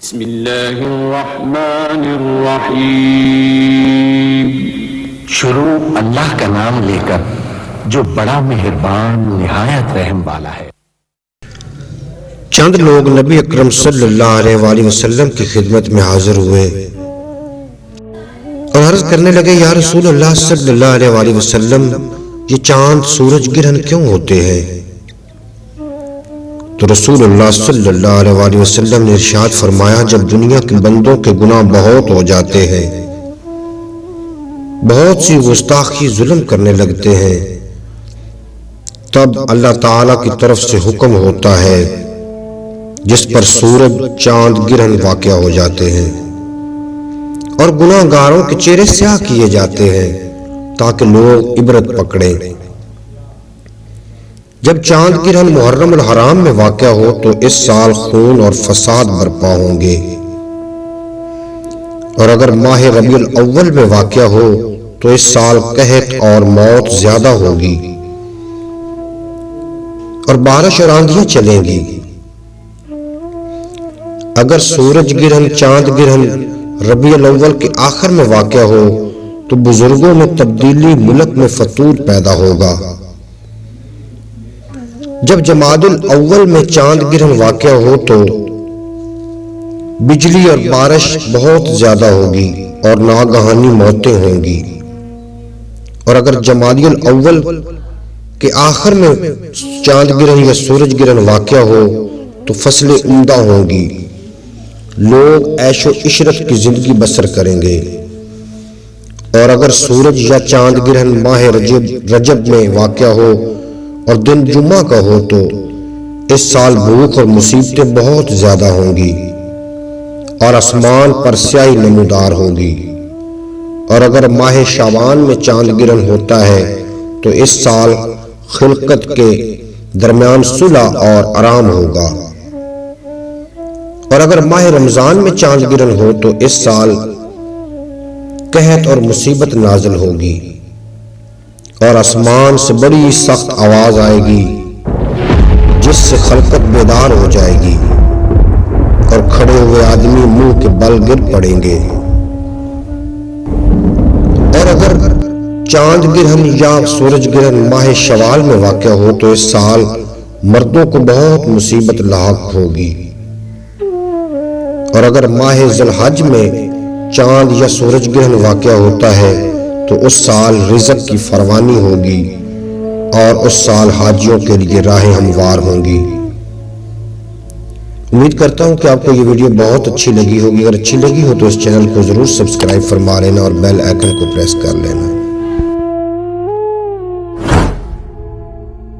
بسم اللہ الرحمن الرحیم۔ شروع اللہ کا نام لے کر جو بڑا مہربان نہایت رحم والا ہے۔ چند لوگ نبی اکرم صلی اللہ علیہ وآلہ وسلم کی خدمت میں حاضر ہوئے اور عرض کرنے لگے، یا رسول اللہ صلی اللہ علیہ وآلہ وسلم، یہ چاند سورج گرہن کیوں ہوتے ہیں؟ تو رسول اللہ صلی اللہ علیہ وآلہ وسلم نے ارشاد فرمایا، جب دنیا کے بندوں کے گناہ بہت ہو جاتے ہیں، بہت سی گستاخی ظلم کرنے لگتے ہیں، تب اللہ تعالیٰ کی طرف سے حکم ہوتا ہے جس پر سورج چاند گرہن واقع ہو جاتے ہیں اور گناہ گاروں کے چہرے سیاہ کیے جاتے ہیں تاکہ لوگ عبرت پکڑیں۔ جب چاند گرہن محرم الحرام میں واقع ہو تو اس سال خون اور فساد برپا ہوں گے، اور اگر ماہ ربیع الاول میں واقع ہو تو اس سال قحط اور موت زیادہ ہوگی اور بارش اور آندھیاں چلیں گی۔ اگر سورج گرہن چاند گرہن ربیع الاول کے آخر میں واقع ہو تو بزرگوں میں تبدیلی، ملک میں فتور پیدا ہوگا۔ جب جمادی الاول میں چاند گرہن واقع ہو تو بجلی اور بارش بہت زیادہ ہوگی اور ناگہانی موتیں ہوں گی، اور اگر جمادی الاول کے آخر میں چاند گرہن یا سورج گرہن واقع ہو تو فصلیں عمدہ ہوں گی، لوگ عیش و عشرت کی زندگی بسر کریں گے، اور اگر سورج یا چاند گرہن ماہ رجب میں واقع ہو اور دن جمعہ کا ہو تو اس سال بھوک اور مصیبتیں بہت زیادہ ہوں گی اور آسمان پر سیاہی نمودار ہوگی، اور اگر ماہ شعبان میں چاند گرہن ہوتا ہے تو اس سال خلقت کے درمیان صلح اور آرام ہوگا، اور اگر ماہ رمضان میں چاند گرہن ہو تو اس سال قحط اور مصیبت نازل ہوگی اور آسمان سے بڑی سخت آواز آئے گی جس سے خلقت بیدار ہو جائے گی اور کھڑے ہوئے آدمی منہ کے بل گر پڑیں گے۔ اور اگر چاند گرہن یا سورج گرہن ماہ شوال میں واقع ہو تو اس سال مردوں کو بہت مصیبت لاحق ہوگی، اور اگر ماہ ذی الحج میں چاند یا سورج گرہن واقع ہوتا ہے تو اس سال رزق کی فراوانی ہوگی اور اس سال حاجیوں کے لیے راہیں ہموار ہوں گی۔ امید کرتا ہوں کہ آپ کو یہ ویڈیو بہت اچھی لگی ہوگی۔ اگر اچھی لگی ہو تو اس چینل کو ضرور سبسکرائب فرما لینا اور بیل آئیکن کو پریس کر لینا۔